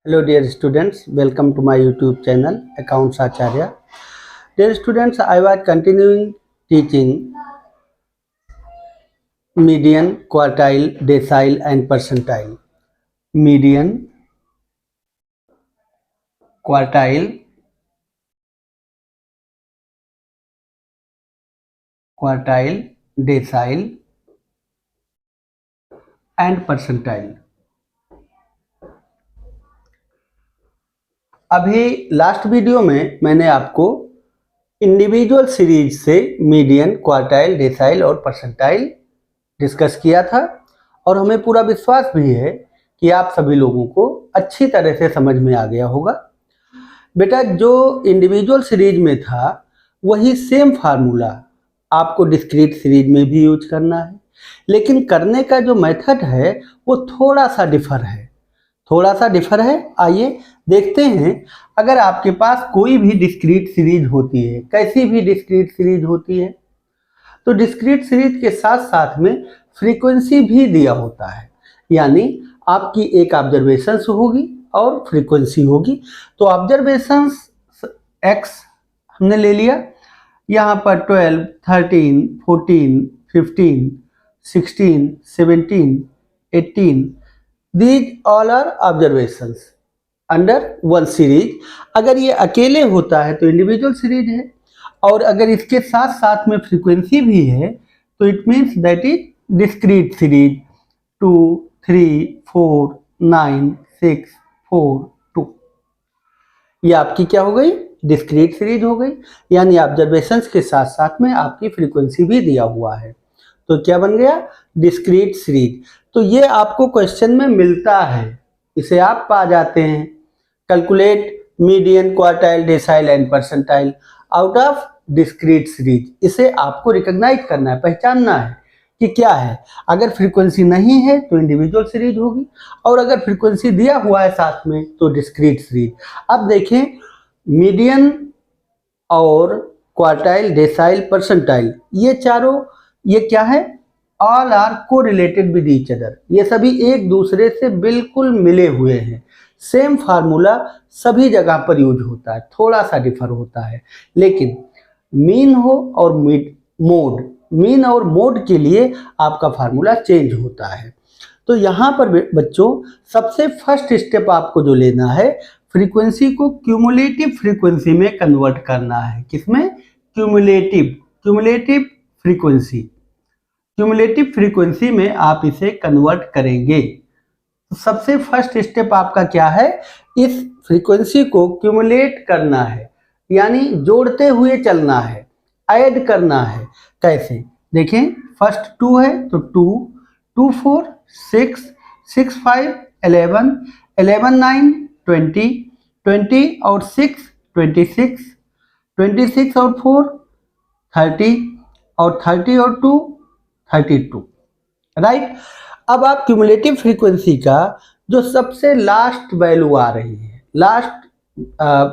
Hello dear students, welcome to my YouTube channel Accounts Acharya. Dear students, I was continuing teaching median, quartile, decile and percentile. Median, quartile, decile and percentile. अभी last video में मैंने आपको individual series से median, quartile, decyl और percentile discuss किया था और हमें पूरा विश्वास भी है कि आप सभी लोगों को अच्छी तरह से समझ में आ गया होगा। बेटा, जो इंडिविजुअल सीरीज में था वही सेम फार्मूला आपको डिस्क्रीट सीरीज में भी यूज करना है, लेकिन करने का जो मेथड है वो थोड़ा सा डिफर है। आइए देखते हैं। अगर आपके पास कोई भी डिस्क्रीट सीरीज होती है, कैसी भी डिस्क्रीट सीरीज होती है, तो डिस्क्रीट सीरीज के साथ साथ में फ्रीक्वेंसी भी दिया होता है, यानी आपकी एक ऑब्जर्वेशंस होगी और फ्रीक्वेंसी होगी। तो ऑब्जर्वेशंस x हमने ले लिया, यहाँ पर 12, 13, 14, 15, 16, 17, 18, these all are observations under one series. अगर ये अकेले होता है तो इंडिविजुअल सीरीज है, और अगर इसके साथ साथ में फ्रीक्वेंसी भी है तो it means that is discrete series 2, 3, 4, 9, 6, 4, 2। ये आपकी क्या हो गई? डिस्क्रीट सीरीज हो गई, यानी ऑब्जर्वेशंस के साथ साथ में आपकी फ्रीक्वेंसी भी दिया हुआ है, तो क्या बन गया? Discrete series. तो ये आपको क्वेश्चन में मिलता है, इसे आप पा जाते हैं। Calculate median, quartile, decyl and percentile out of discrete series. इसे आपको रिकॉग्नाइज करना है, पहचानना है कि क्या है। अगर फ्रीक्वेंसी नहीं है तो इंडिविजुअल सीरीज होगी, और अगर फ्रीक्वेंसी दिया हुआ है साथ में तो डिस्क्रीट सीरीज। अब देखें, मीडियन और क्वार्टाइल, डेसाइल, परसेंटाइल, ये चारों ये क्या है? ऑल आर को रिलेटेड विद ईच अदर। ये सभी एक दूसरे से बिल्कुल मिले हुए हैं। सेम फार्मूला सभी जगह पर यूज होता है, थोड़ा सा डिफर होता है, लेकिन मीन हो और मीन और मोड के लिए आपका फार्मूला चेंज होता है। तो यहाँ पर बच्चों सबसे फर्स्ट स्टेप आपको जो लेना है, फ्रीक्वेंसी को क्यूमुलेटिव फ्रीक्वेंसी में कन्वर्ट करना है। किसमें? क्यूमुलेटिव फ्रीक्वेंसी में आप इसे कन्वर्ट करेंगे। तो सबसे फर्स्ट स्टेप आपका क्या है? इस फ्रीक्वेंसी को क्यूमुलेट करना है, यानी जोड़ते हुए चलना है, ऐड करना है। कैसे? देखें, फर्स्ट 2 है तो 2, 2, 4, 6, 6, 5, 11, 11, 9, 20, 20 और 6, 26, 26 और 4, 30 और 30 और 2, 32, राइट। अब आप क्यूमुलेटिव फ्रीक्वेंसी का जो सबसे लास्ट वैल्यू आ रही है, लास्ट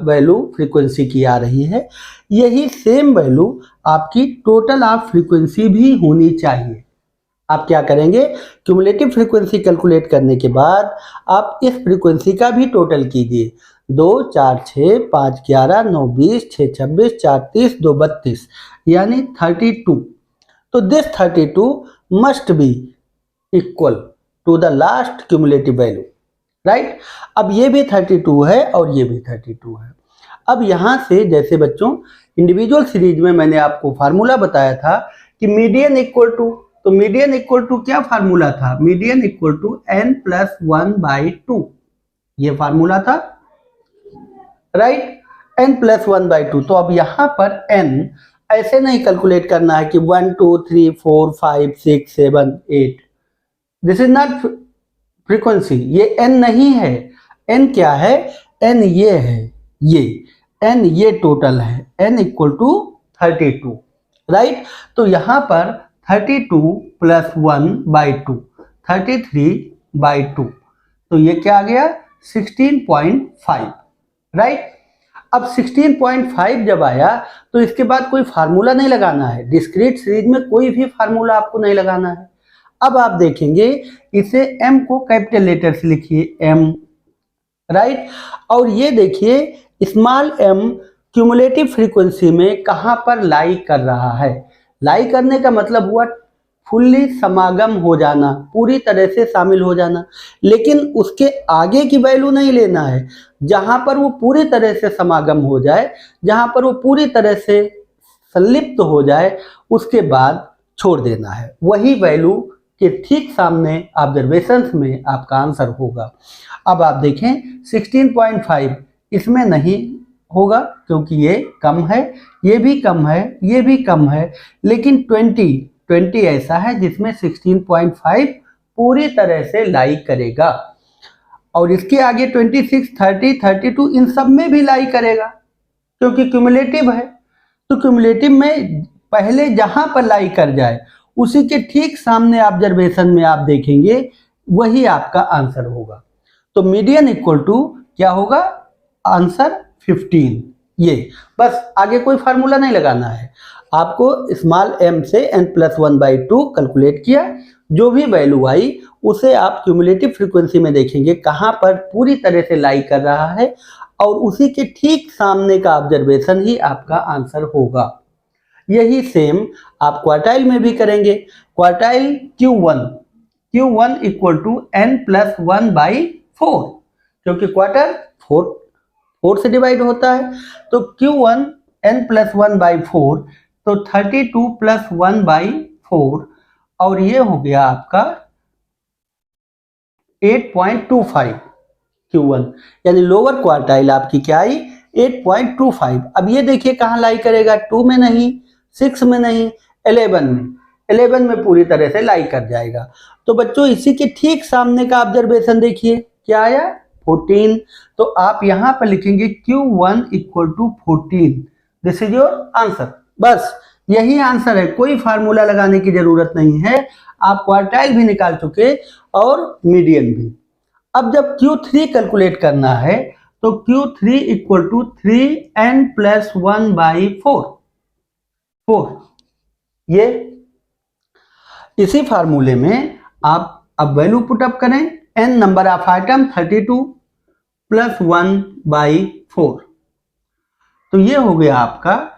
वैल्यू फ्रीक्वेंसी की आ रही है, यही सेम वैल्यू आपकी टोटल ऑफ फ्रीक्वेंसी भी होनी चाहिए। आप क्या करेंगे? क्यूमुलेटिव फ्रीक्वेंसी कैलकुलेट करने के बाद आप इस फ्रीक्वेंसी का भी टोटल कीजिए। 2, 4, 6, 5, 11, 9, 20, 6, 26, 4, 30, 2, 32, यानी 32। तो this 32 must be equal to the last cumulative value, right. अब ये भी 32 है और ये भी 32 है। अब यहाँ से जैसे बच्चों इंडिविजुअल सीरीज में मैंने आपको फार्मूला बताया था कि मीडियन इक्वल टू, तो मीडियन इक्वल टू क्या फार्मूला था? मीडियन इक्वल टू n+1/2, ये फार्मूला था, राइट। n+1/2। तो अब यहाँ पर n ऐसे नहीं कैलकुलेट करना है कि 1, 2, 3, 4, 5, 6, 7, 8। दिस इज नॉट फ्रीक्वेंसी, ये n नहीं है। n क्या है? n ये है, ये n ये टोटल है, n इक्वल टू 32, राइट। तो यहाँ पर 32 + 1/2, 33/2, तो ये क्या आ गया? 16.5, राइट। अब 16.5 जब आया तो इसके बाद कोई फार्मूला नहीं लगाना है, डिस्क्रीट सीरीज में कोई भी फार्मूला आपको नहीं लगाना है। अब आप देखेंगे, इसे m को कैपिटल लेटर से लिखिए, m राइट। और ये देखिए स्मॉल m क्यूमुलेटिव फ्रीक्वेंसी में कहां पर लाई कर रहा है। लाई करने का मतलब हुआ फुल्ली समागम हो जाना, पूरी तरह से शामिल हो जाना, लेकिन उसके आगे की वैल्यू नहीं लेना है। जहां पर वो पूरी तरह से समागम हो जाए, जहां पर वो पूरी तरह से संलिप्त हो जाए, उसके बाद छोड़ देना है। वही वैल्यू के ठीक सामने ऑब्जर्वेशंस में आपका आंसर होगा। अब आप देखें 16.5 इसमें नहीं होगा क्योंकि ये कम है, ये भी कम है, ये भी कम है, लेकिन 20 ऐसा है जिसमें 16.5 पूरी तरह से लाई करेगा। और इसके आगे 26, 30, 32 इन सब में भी लाई करेगा क्योंकि क्यूमुलेटिव है। तो क्यूमुलेटिव में पहले जहां पर लाई कर जाए उसी के ठीक सामने ऑब्जर्वेशन में आप देखेंगे वही आपका आंसर होगा। तो मीडियन इक्वल टू क्या होगा, आंसर 15। ये बस, आगे कोई फार्मूला नहीं लगाना है आपको। स्मॉल m से n+1/2 कैलकुलेट किया, जो भी वैल्यू आई उसे आप क्यूमुलेटिव फ्रीक्वेंसी में देखेंगे कहां पर पूरी तरह से लाई कर रहा है, और उसी के ठीक सामने का ऑब्जर्वेशन ही आपका आंसर होगा। यही सेम आप क्वार्टाइल में भी करेंगे। Quartile Q1 equal to n+1/4, क्योंकि क्वार्टर 4 से डिवाइड होता है। तो Q1 n+1/4, तो 32 + 1/4, और ये हो गया आपका 8.25 Q1, यानी लोअर क्वार्टाइल आपकी क्या आई, 8.25। अब ये देखिए कहाँ लाई करेगा, 2 में नहीं, 6 में नहीं, 11 में। 11 में पूरी तरह से लाई कर जाएगा। तो बच्चों इसी के ठीक सामने का ऑब्जर्वेशन देखिए क्या आया, 14। तो आप यहां पर लिखेंगे Q1 equal to 14। This is your answer. बस यही आंसर है, कोई फार्मूला लगाने की जरूरत नहीं है। आप क्वार्टाइल भी निकाल चुके और मीडियन भी। अब जब Q3 कैलकुलेट करना है तो Q3 इक्वल टू 3n+1/4। ये इसी फार्मूले में आप अब वैल्यू पुटअप करें, n नंबर ऑफ आइटम 32 + 1/4, तो ये हो गया आपका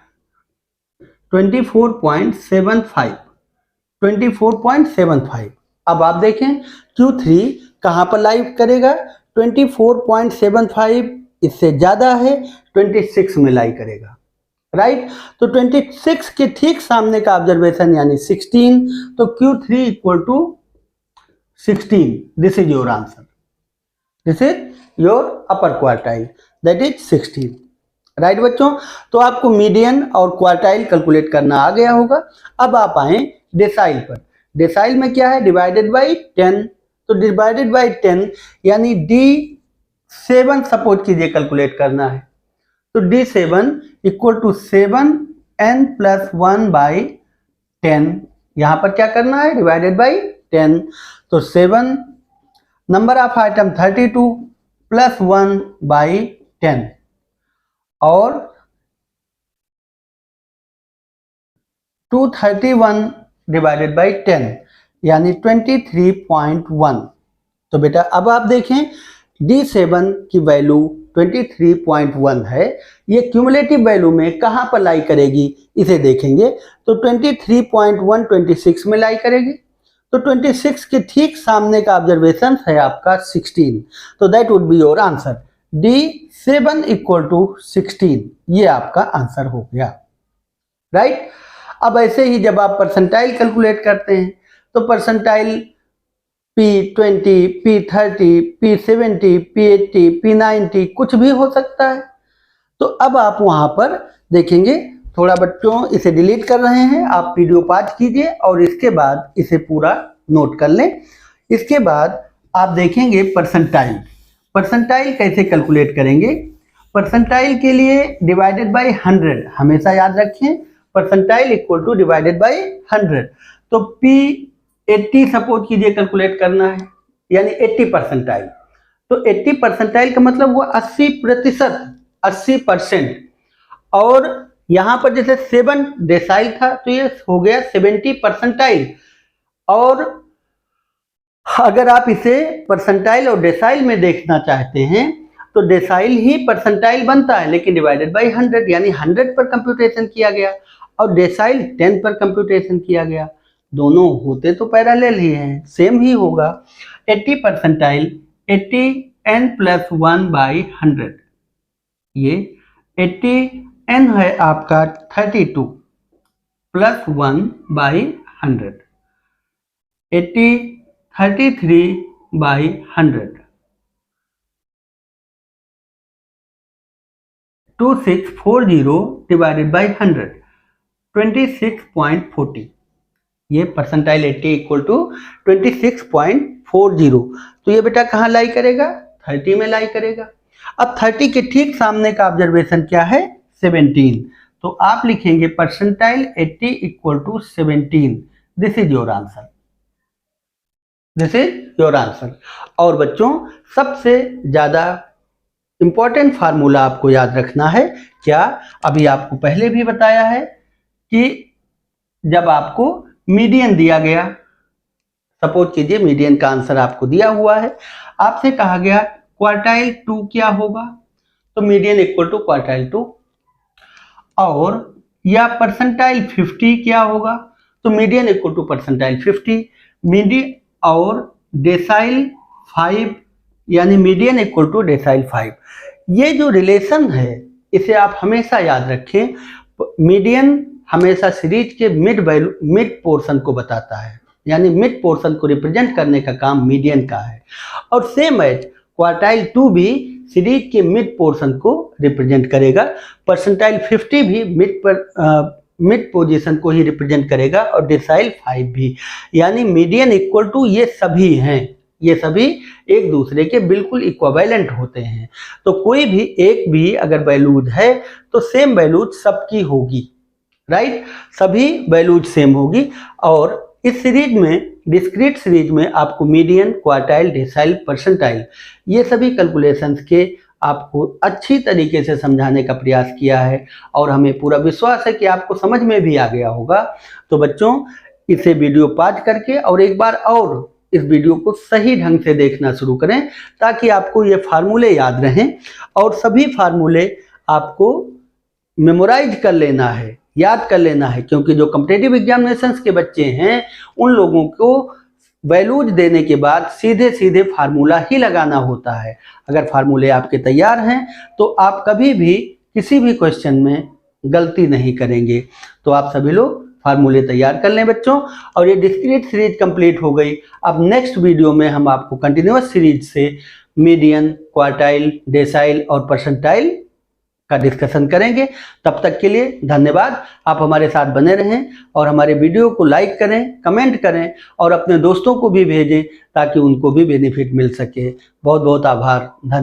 24.75। अब आप देखें Q3 कहां पर लाइव करेगा, 24.75 इससे ज्यादा है, 26 में लाई करेगा, राइट। तो 26 के ठीक सामने का ऑब्जर्वेशन यानी 16, तो Q3 equal to 16। This is your answer, this is your upper quartile, that is 16, right बच्चों। तो आपको मीडियन और क्वार्टाइल कैलकुलेट करना आ गया होगा। अब आप आए डेसाइल पर। डेसाइल में क्या है, डिवाइडेड बाई 10। तो डिवाइडेड बाई 10 यानी D7 सपोज कीजिए कैलकुलेट करना है, तो D7 इक्वल टू 7n+1/10। यहां पर क्या करना है, डिवाइडेड बाई 10। तो 7 नंबर ऑफ आइटम 32 + 1/10, और 231 डिवाइडेड बाई 10 यानी 23.1। तो बेटा अब आप देखें D7 की वैल्यू 23.1 है, ये क्यूमुलेटिव वैल्यू में कहां पर लाई करेगी इसे देखेंगे। तो 23.1 26 में लाई करेगी, तो 26 के ठीक सामने का ऑब्जर्वेशन है आपका 16। तो that would be your answer, D7 equal to 16। ये आपका आंसर हो गया, राइट। अब ऐसे ही जब आप परसेंटाइल कैलकुलेट करते हैं तो percentile P20, P30, P70, P80, P90 कुछ भी हो सकता है। तो अब आप वहां पर देखेंगे, थोड़ा बच्चों इसे डिलीट कर रहे हैं, आप वीडियो पॉज कीजिए और इसके बाद इसे पूरा नोट कर लें। इसके बाद आप देखेंगे परसेंटाइल। परसेंटाइल कैसे कैलकुलेट करेंगे, परसेंटाइल के लिए डिवाइडेड बाई 100 हमेशा याद रखें, percentile equal two divided by 100। तो P80 सपोज कीजिए कैलकुलेट करना है, यानी 80 परसेंटाइल। तो 80 परसेंटाइल का मतलब हुआ 80%, 80%। और यहां पर जैसे 7 डेसाइल था तो ये हो गया 70 परसेंटाइल। और अगर आप इसे परसेंटाइल और डेसाइल में देखना चाहते हैं, तो डेसाइल ही परसेंटाइल बनता है, लेकिन डिवाइडेड बाय 100, यानी 100 पर कंप्यूटेशन किया गया और डेसाइल 10 पर कंप्यूटेशन किया गया। दोनों होते तो पैरेलल ही हैं, सेम ही होगा। 80 परसेंटाइल 80 n + 1 by 100, ये 80 n है आपका 32 + 1 by 100, 80 33 by 100, 2640 डिवाइडेड बाई 100, 26.40। ये परसेंटाइल 80 इक्वल टू 26.40। तो ये बेटा कहाँ लाई करेगा? 30 में लाई करेगा। अब 30 के ठीक सामने का ऑब्जर्वेशन क्या है? 17। तो आप लिखेंगे percentile 80 equal to 17। This is your answer, this is your answer. और बच्चों सबसे ज्यादा इंपॉर्टेंट फार्मूला आपको याद रखना है क्या? अभी आपको पहले भी बताया है कि जब आपको मीडियन दिया गया, सपोज कीजिए मीडियन का आंसर आपको दिया हुआ है, आपसे कहा गया क्वार्टाइल 2 क्या होगा, तो मीडियन इक्वल टू क्वार्टाइल 2, और या परसेंटाइल 50 क्या होगा, तो median equal to percentile 50, median और डेसाइल 5 यानी मीडियन इक्वल टू डेसाइल 5। ये जो रिलेशन है इसे आप हमेशा याद रखें। मीडियन हमेशा सीरीज के मिड पोर्शन को बताता है, यानी मिड पोर्शन को रिप्रेजेंट करने का काम मीडियन का है। और सेम एज क्वार्टाइल 2 भी सीरीज के मिड पोर्शन को रिप्रेजेंट करेगा। परसेंटाइल 50 भी मिड पोजीशन को ही रिप्रेजेंट करेगा, और डेसाइल 5 भी, यानी मीडियन इक्वल टू ये सभी हैं, ये सभी एक दूसरे के बिल्कुल इक्विवेलेंट होते हैं। तो कोई भी एक भी अगर वैल्यूज है तो सेम वैल्यूज सबकी होगी, राइट? सभी वैल्यूज सेम होगी। और इस सीरीज में, डिस्क्रीट सीरीज में, आपको मीडियन, क्वार्टाइल, डेसाइल, परसेंटाइल ये सभी कैलकुलेशंस के आपको अच्छी तरीके से समझाने का प्रयास किया है, और हमें पूरा विश्वास है कि आपको समझ में भी आ गया होगा। तो बच्चों इसे वीडियो पॉज करके और एक बार और इस वीडियो को सही ढंग से देखना शुरू करें, ताकि आपको ये फार्मूले याद रहें, और सभी फार्मूले आपको मेमोराइज कर लेना है, याद कर लेना है, क्योंकि जो कॉम्पिटिटिव एग्जामिनेशंस के बच्चे हैं उन लोगों को वैल्यूज देने के बाद सीधे सीधे फार्मूला ही लगाना होता है। अगर फार्मूले आपके तैयार हैं तो आप कभी भी किसी भी क्वेश्चन में गलती नहीं करेंगे। तो आप सभी लोग फार्मूले तैयार कर लें बच्चों, और ये डिस्क्रीट सीरीज कंप्लीट हो गई। अब नेक्स्ट वीडियो में हम आपको कंटिन्यूअस सीरीज से मीडियन, क्वार्टाइल, डेसाइल और परसेंटाइल का डिस्कशन करेंगे। तब तक के लिए धन्यवाद। आप हमारे साथ बने रहें और हमारे वीडियो को लाइक करें, कमेंट करें और अपने दोस्तों को भी भेजें, ताकि उनको भी बेनिफिट मिल सके। बहुत बहुत आभार, धन्यवाद।